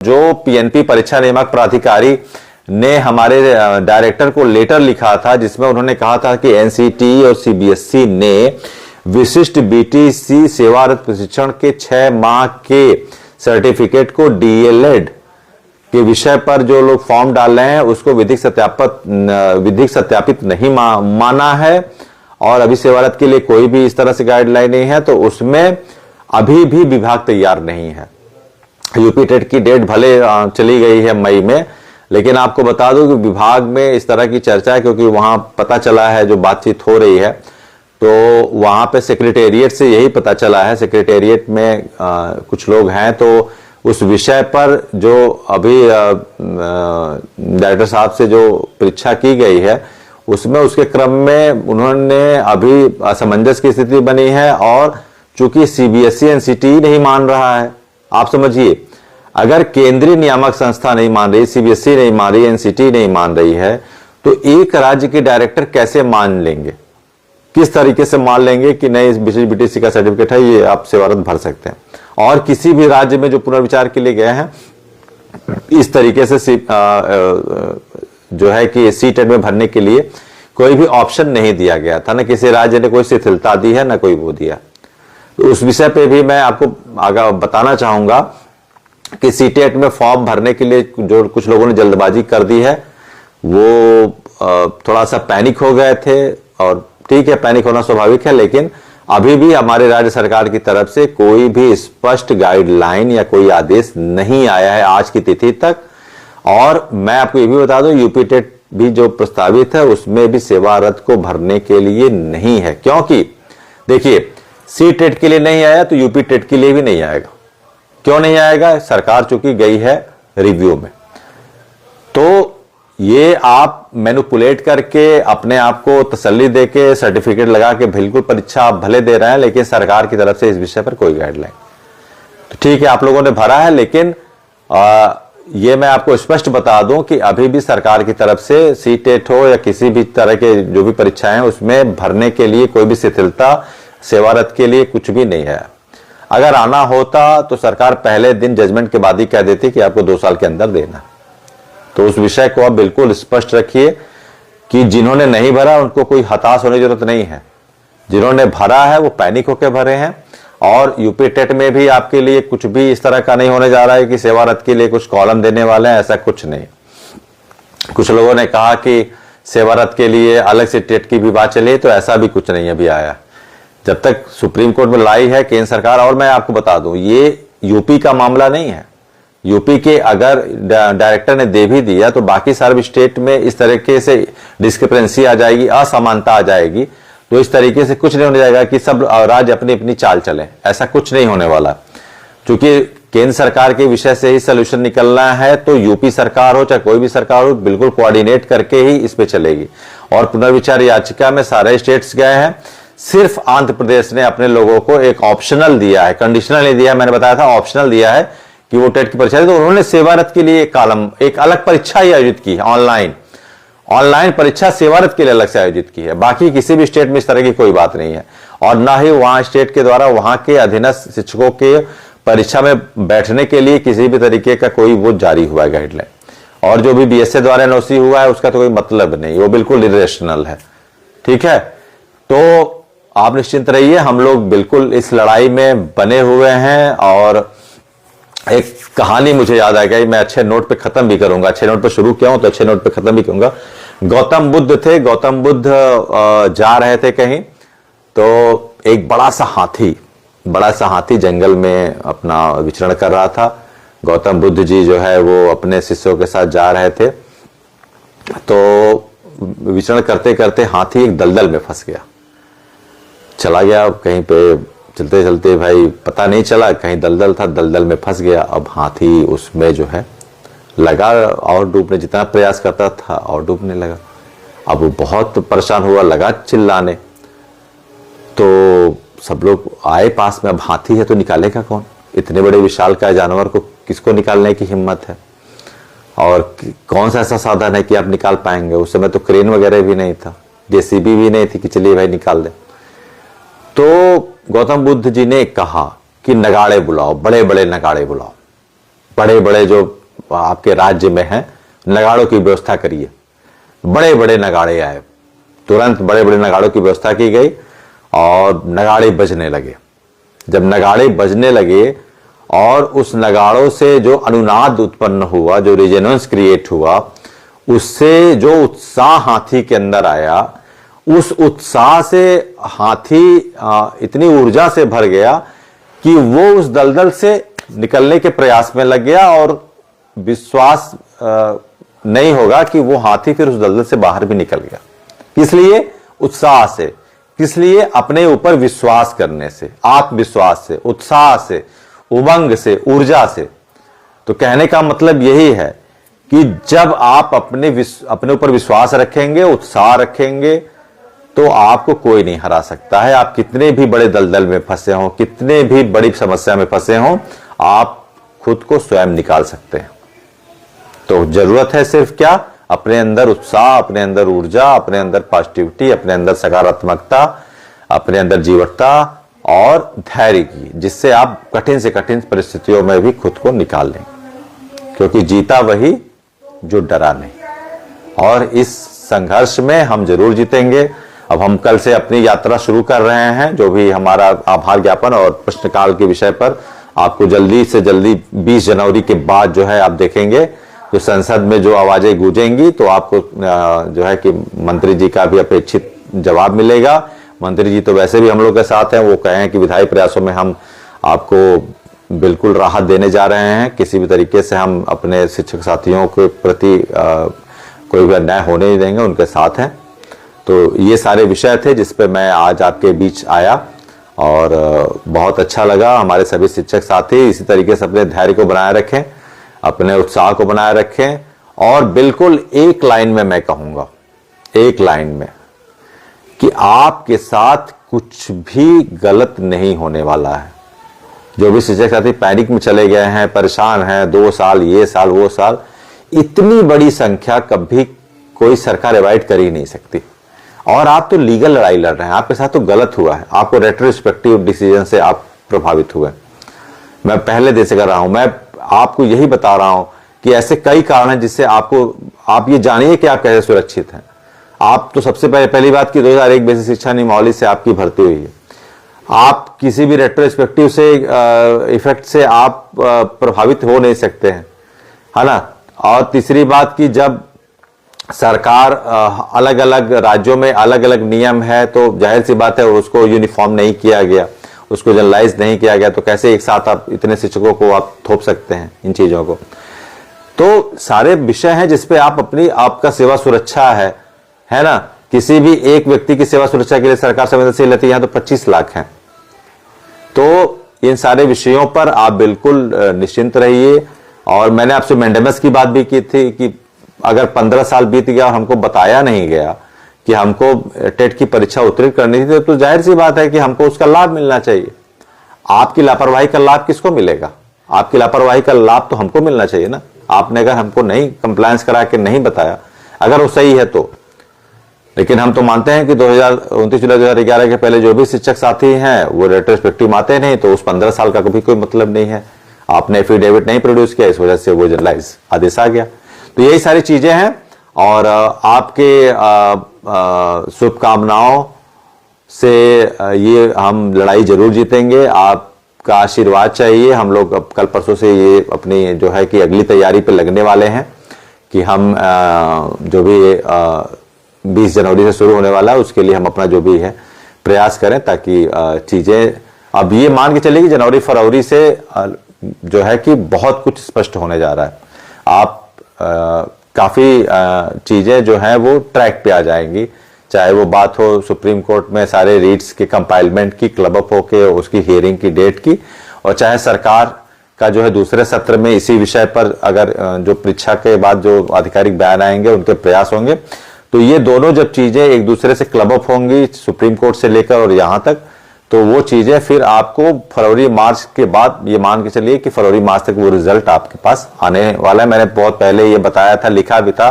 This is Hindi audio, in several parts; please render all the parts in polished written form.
जो पीएनपी परीक्षा नियामक प्राधिकारी ने हमारे डायरेक्टर को लेटर लिखा था, जिसमें उन्होंने कहा था कि एनसीटी और सीबीएसई ने विशिष्ट बीटीसी सेवारत प्रशिक्षण के 6 माह के सर्टिफिकेट को डीएलएड के विषय पर जो लोग फॉर्म डाल रहे हैं उसको विधिक सत्यापित नहीं माना है और अभी सेवारत के लिए कोई भी इस तरह से गाइडलाइन नहीं है, तो उसमें अभी भी विभाग तैयार नहीं है। यूपी टेट की डेट भले चली गई है मई में, लेकिन आपको बता दूं कि विभाग में इस तरह की चर्चा है, क्योंकि वहां पता चला है, जो बातचीत हो रही है तो वहां पे सेक्रेटेरिएट से यही पता चला है, सेक्रेटेरिएट में कुछ लोग हैं, तो उस विषय पर जो अभी डायरेक्टर साहब से जो परीक्षा की गई है उसमें उसके क्रम में उन्होंने अभी असमंजस की स्थिति बनी है, और चूंकि सीबीएसई एनसीटी नहीं मान रहा है, आप समझिए, अगर केंद्रीय नियामक संस्था नहीं मान रही, सीबीएसई नहीं मान रही, एनसीटी नहीं मान रही है, तो एक राज्य के डायरेक्टर कैसे मान लेंगे, किस तरीके से मान लेंगे कि नहीं इस बीटीसी का सर्टिफिकेट है, ये आप सेवारत भर सकते हैं। और किसी भी राज्य में जो पुनर्विचार के लिए गए हैं, इस तरीके से जो है कि सी-टेट में भरने के लिए कोई भी ऑप्शन नहीं दिया गया था, ना किसी राज्य ने कोई शिथिलता दी है, ना कोई वो दिया। तो उस विषय पे भी मैं आपको आगे बताना चाहूंगा कि सी-टेट में फॉर्म भरने के लिए जो कुछ लोगों ने जल्दबाजी कर दी है, वो थोड़ा सा पैनिक हो गए थे, और ठीक है, पैनिक होना स्वाभाविक है, लेकिन अभी भी हमारे राज्य सरकार की तरफ से कोई भी स्पष्ट गाइडलाइन या कोई आदेश नहीं आया है आज की तिथि तक। और मैं आपको ये भी बता दूं, यूपी टेट भी जो प्रस्तावित है उसमें भी सेवारत को भरने के लिए नहीं है, क्योंकि देखिए, सी टेट के लिए नहीं आया तो यूपी टेट के लिए भी नहीं आएगा। क्यों नहीं आएगा? सरकार चूंकि गई है रिव्यू में, तो ये आप मैनिपुलेट करके अपने आप को तसल्ली देके सर्टिफिकेट लगा के बिल्कुल परीक्षा आप भले दे रहे हैं, लेकिन सरकार की तरफ से इस विषय पर कोई गाइडलाइन, तो ठीक है आप लोगों ने भरा है, लेकिन ये मैं आपको स्पष्ट बता दूं कि अभी भी सरकार की तरफ से सी टेट हो या किसी भी तरह के जो भी परीक्षाएं हैं उसमें भरने के लिए कोई भी शिथिलता सेवारत के लिए कुछ भी नहीं है। अगर आना होता तो सरकार पहले दिन जजमेंट के बाद ही कह देती कि आपको 2 साल के अंदर देना। तो उस विषय को आप बिल्कुल स्पष्ट रखिए कि जिन्होंने नहीं भरा उनको कोई हताश होने की जरूरत नहीं है, जिन्होंने भरा है वो पैनिक होकर भरे हैं। और यूपी टेट में भी आपके लिए कुछ भी इस तरह का नहीं होने जा रहा है कि सेवारत के लिए कुछ कॉलम देने वाले हैं, ऐसा कुछ नहीं। कुछ लोगों ने कहा कि सेवारत के लिए अलग से टेट की भी बात चली, तो ऐसा भी कुछ नहीं अभी आया। जब तक सुप्रीम कोर्ट में लाई है केंद्र सरकार, और मैं आपको बता दूं ये यूपी का मामला नहीं है, यूपी के अगर डायरेक्टर ने दे भी दिया तो बाकी सारे स्टेट में इस तरीके से डिस्क्रिपेंसी आ जाएगी, असमानता आ जाएगी, तो इस तरीके से कुछ नहीं होने जाएगा कि सब राज्य अपनी अपनी चाल चले, ऐसा कुछ नहीं होने वाला। क्योंकि केंद्र सरकार के विषय से ही सोल्यूशन निकलना है, तो यूपी सरकार हो चाहे कोई भी सरकार हो, बिल्कुल कोऑर्डिनेट करके ही इस पे चलेगी। और पुनर्विचार याचिका में सारे स्टेट्स गए हैं, सिर्फ आंध्र प्रदेश ने अपने लोगों को एक ऑप्शनल दिया है, कंडीशनल नहीं दिया, मैंने बताया था ऑप्शनल दिया है कि वो टेट की परीक्षा, तो उन्होंने सेवारत के लिए एक कॉलम, एक अलग परीक्षा ही आयोजित की है, ऑनलाइन परीक्षा सेवारत के लिए अलग से आयोजित की है। बाकी किसी भी स्टेट में इस तरह की कोई बात नहीं है, और ना ही वहां स्टेट के द्वारा वहां के अधीनस्थ शिक्षकों के परीक्षा में बैठने के लिए किसी भी तरीके का कोई वो जारी हुआ है गाइडलाइन। और जो भी बीएसए द्वारा एनओसी हुआ है उसका तो कोई मतलब नहीं, वो बिल्कुल इरेशनल है। ठीक है, तो आप निश्चिंत रहिए, हम लोग बिल्कुल इस लड़ाई में बने हुए हैं। और एक कहानी मुझे याद आ गई, मैं अच्छे नोट पे खत्म भी करूंगा, अच्छे नोट पे शुरू किया हूं तो अच्छे नोट पे खत्म भी करूंगा। गौतम बुद्ध थे, गौतम बुद्ध जा रहे थे कहीं, तो एक बड़ा सा हाथी जंगल में अपना विचरण कर रहा था। गौतम बुद्ध जी जो है वो अपने शिष्यों के साथ जा रहे थे, तो विचरण करते करते हाथी एक दलदल में फंस गया, चला गया कहीं पे, चलते चलते भाई पता नहीं चला, कहीं दलदल था, दलदल में फंस गया। अब हाथी उसमें जो है लगा और डूबने, जितना प्रयास करता था और डूबने लगा। अब वो बहुत परेशान हुआ, लगा चिल्लाने, तो सब लोग आए पास में। अब हाथी है तो निकालेगा कौन, इतने बड़े विशालकाय जानवर को किसको निकालने की हिम्मत है, और कौन सा ऐसा साधन है कि आप निकाल पाएंगे। उस समय तो क्रेन वगैरह भी नहीं था, जेसीबी भी नहीं थी कि चलिए भाई निकाल दे। तो गौतम बुद्ध जी ने कहा कि नगाड़े बुलाओ, बड़े बड़े नगाड़े बुलाओ, बड़े बड़े जो आपके राज्य में हैं नगाड़ों की व्यवस्था करिए। बड़े बड़े नगाड़े आए, तुरंत बड़े बड़े नगाड़ों की व्यवस्था की गई और नगाड़े बजने लगे। जब नगाड़े बजने लगे और उस नगाड़ों से जो अनुनाद उत्पन्न हुआ, जो रेजोनेंस क्रिएट हुआ, उससे जो उत्साह हाथी के अंदर आया, उस उत्साह से हाथी इतनी ऊर्जा से भर गया कि वो उस दलदल से निकलने के प्रयास में लग गया और विश्वास नहीं होगा कि वो हाथी फिर उस दलदल से बाहर भी निकल गया। किस लिए? उत्साह से। किस लिए? अपने ऊपर विश्वास करने से, आत्मविश्वास से, उत्साह से, उमंग से, ऊर्जा से। तो कहने का मतलब यही है कि जब आप अपने ऊपर विश्वास रखेंगे, उत्साह रखेंगे, तो आपको कोई नहीं हरा सकता है। आप कितने भी बड़े दलदल में फंसे हों, कितने भी बड़ी समस्या में फंसे हों, आप खुद को स्वयं निकाल सकते हैं। तो जरूरत है सिर्फ क्या? अपने अंदर उत्साह, अपने अंदर ऊर्जा, अपने अंदर पॉजिटिविटी, अपने अंदर सकारात्मकता, अपने अंदर जीवटता और धैर्य की, जिससे आप कठिन से कठिन परिस्थितियों में भी खुद को निकाल लेंगे। क्योंकि जीता वही जो डरा नहीं। और इस संघर्ष में हम जरूर जीतेंगे। अब हम कल से अपनी यात्रा शुरू कर रहे हैं, जो भी हमारा आभार ज्ञापन और प्रश्नकाल के विषय पर आपको जल्दी से जल्दी 20 जनवरी के बाद जो है आप देखेंगे तो संसद में जो आवाजें गूंजेंगी, तो आपको जो है कि मंत्री जी का भी अपेक्षित जवाब मिलेगा। मंत्री जी तो वैसे भी हम लोग के साथ हैं, वो कहें कि विधायी प्रयासों में हम आपको बिल्कुल राहत देने जा रहे हैं। किसी भी तरीके से हम अपने शिक्षक साथियों के प्रति कोई भी अन्याय होने नहीं देंगे, उनके साथ हैं। तो ये सारे विषय थे जिस पे मैं आज आपके बीच आया और बहुत अच्छा लगा। हमारे सभी शिक्षक साथी इसी तरीके से अपने धैर्य को बनाए रखें, अपने उत्साह को बनाए रखें और बिल्कुल एक लाइन में मैं कहूंगा, एक लाइन में, कि आपके साथ कुछ भी गलत नहीं होने वाला है। जो भी शिक्षक साथी पैनिक में चले गए हैं, परेशान हैं, 2 साल ये साल वो साल, इतनी बड़ी संख्या कभी कोई सरकार अवॉइड कर ही नहीं सकती। और आप तो लीगल लड़ाई लड़ रहे हैं, आपके साथ तो गलत हुआ है, आपको रेट्रोस्पेक्टिव डिसीजन से आप प्रभावित हुए। मैं पहले दिन से कर रहा हूं, मैं आपको यही बता रहा हूं कि ऐसे कई कारण हैं जिससे आप ये जानिए कि आप कैसे सुरक्षित हैं। आप तो सबसे पहली बात की 2001 बेसिक शिक्षा नियमावली से आपकी भर्ती हुई है। आप किसी भी रेट्रोस्पेक्टिव से इफेक्ट से आप प्रभावित हो नहीं सकते हैं, है ना। और तीसरी बात की जब सरकार अलग अलग राज्यों में अलग अलग नियम है, तो जाहिर सी बात है उसको यूनिफॉर्म नहीं किया गया, उसको जनरलाइज नहीं किया गया, तो कैसे एक साथ आप इतने शिक्षकों को आप थोप सकते हैं इन चीजों को। तो सारे विषय हैं जिसपे आपका सेवा सुरक्षा है ना। किसी भी एक व्यक्ति की सेवा सुरक्षा के लिए सरकार संवेदनशील लेती है, यहाँ तो 25 लाख हैं। तो इन सारे विषयों पर आप बिल्कुल निश्चिंत रहिए। और मैंने आपसे मैंडेमस की बात भी की थी कि अगर 15 साल बीत गया और हमको बताया नहीं गया कि हमको टेट की परीक्षा उत्तीर्ण करनी थी, तो जाहिर सी बात है कि हमको उसका लाभ मिलना चाहिए। आपकी लापरवाही का लाभ किसको मिलेगा? आपकी लापरवाही का लाभ तो हमको मिलना चाहिए ना। आपने अगर हमको नहीं कंप्लायंस करा के नहीं बताया, अगर वो सही है तो। लेकिन हम तो मानते हैं कि 29 जुलाई 2011 के पहले जो भी शिक्षक साथी हैं वो रेट्रोस्पेक्टिव आते नहीं, तो उस 15 साल का कभी कोई मतलब नहीं है। आपने एफिडेविट नहीं प्रोड्यूस किया, इस वजह से वो जनरलाइज आदेश आ गया। तो यही सारी चीजें हैं और आपके शुभकामनाओं से ये हम लड़ाई जरूर जीतेंगे। आपका आशीर्वाद चाहिए। हम लोग अब कल परसों से ये अपनी जो है कि अगली तैयारी पे लगने वाले हैं कि हम जो भी 20 जनवरी से शुरू होने वाला है उसके लिए हम अपना जो भी है प्रयास करें, ताकि चीजें अब ये मान के चलिए कि जनवरी फरवरी से जो है कि बहुत कुछ स्पष्ट होने जा रहा है। आप काफी चीजें जो हैं वो ट्रैक पे आ जाएंगी, चाहे वो बात हो सुप्रीम कोर्ट में सारे रीट्स के कंपाइलमेंट की, क्लब अप होके उसकी हियरिंग की डेट की, और चाहे सरकार का जो है दूसरे सत्र में इसी विषय पर अगर जो परीक्षा के बाद जो आधिकारिक बयान आएंगे उनके प्रयास होंगे। तो ये दोनों जब चीजें एक दूसरे से क्लब अप होंगी सुप्रीम कोर्ट से लेकर और यहां तक, तो वो चीजें फिर आपको फरवरी मार्च के बाद ये मान के चलिए कि फरवरी मार्च तक वो रिजल्ट आपके पास आने वाला है। मैंने बहुत पहले ये बताया था, लिखा भी था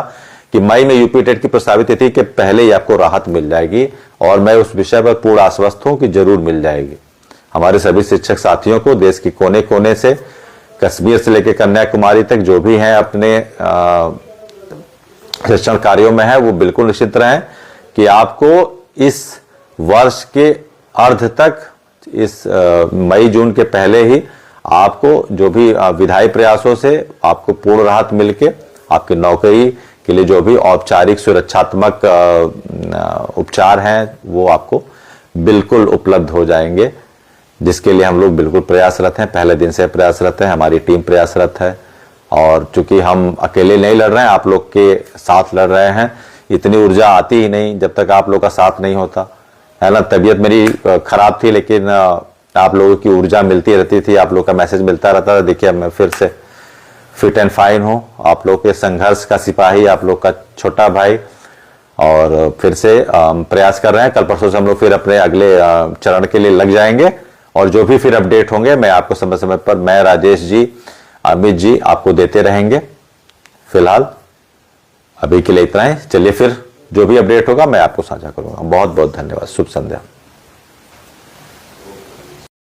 कि मई में यूपी टेट की प्रस्तावित तिथि के पहले ही आपको राहत मिल जाएगी, और मैं उस विषय पर पूर्ण आश्वस्त हूं कि जरूर मिल जाएगी। हमारे सभी शिक्षक साथियों को देश के कोने कोने से कश्मीर से लेकर कन्याकुमारी तक जो भी हैं अपने शिक्षण कार्यों में है, वो बिल्कुल निश्चित रहें कि आपको इस वर्ष के अर्ध तक, इस मई जून के पहले ही आपको जो भी विधायी प्रयासों से आपको पूर्ण राहत मिलके आपकी नौकरी के लिए जो भी औपचारिक सुरक्षात्मक उपचार हैं वो आपको बिल्कुल उपलब्ध हो जाएंगे, जिसके लिए हम लोग बिल्कुल प्रयासरत हैं। पहले दिन से प्रयासरत है, हमारी टीम प्रयासरत है। और चूंकि हम अकेले नहीं लड़ रहे हैं, आप लोग के साथ लड़ रहे हैं। इतनी ऊर्जा आती ही नहीं जब तक आप लोग का साथ नहीं होता है ना। तबीयत मेरी खराब थी, लेकिन आप लोगों की ऊर्जा मिलती रहती थी, आप लोग का मैसेज मिलता रहता था। देखिए मैं फिर से फिट एंड फाइन हूँ, आप लोग के संघर्ष का सिपाही, आप लोग का छोटा भाई, और फिर से प्रयास कर रहे हैं। कल परसों से हम लोग फिर अपने अगले चरण के लिए लग जाएंगे, और जो भी फिर अपडेट होंगे मैं आपको समय समय पर, मैं, राजेश जी, अमित जी आपको देते रहेंगे। फिलहाल अभी के लिए इतना ही। चलिए फिर जो भी अपडेट होगा मैं आपको साझा करूंगा। बहुत बहुत धन्यवाद। शुभ संध्या।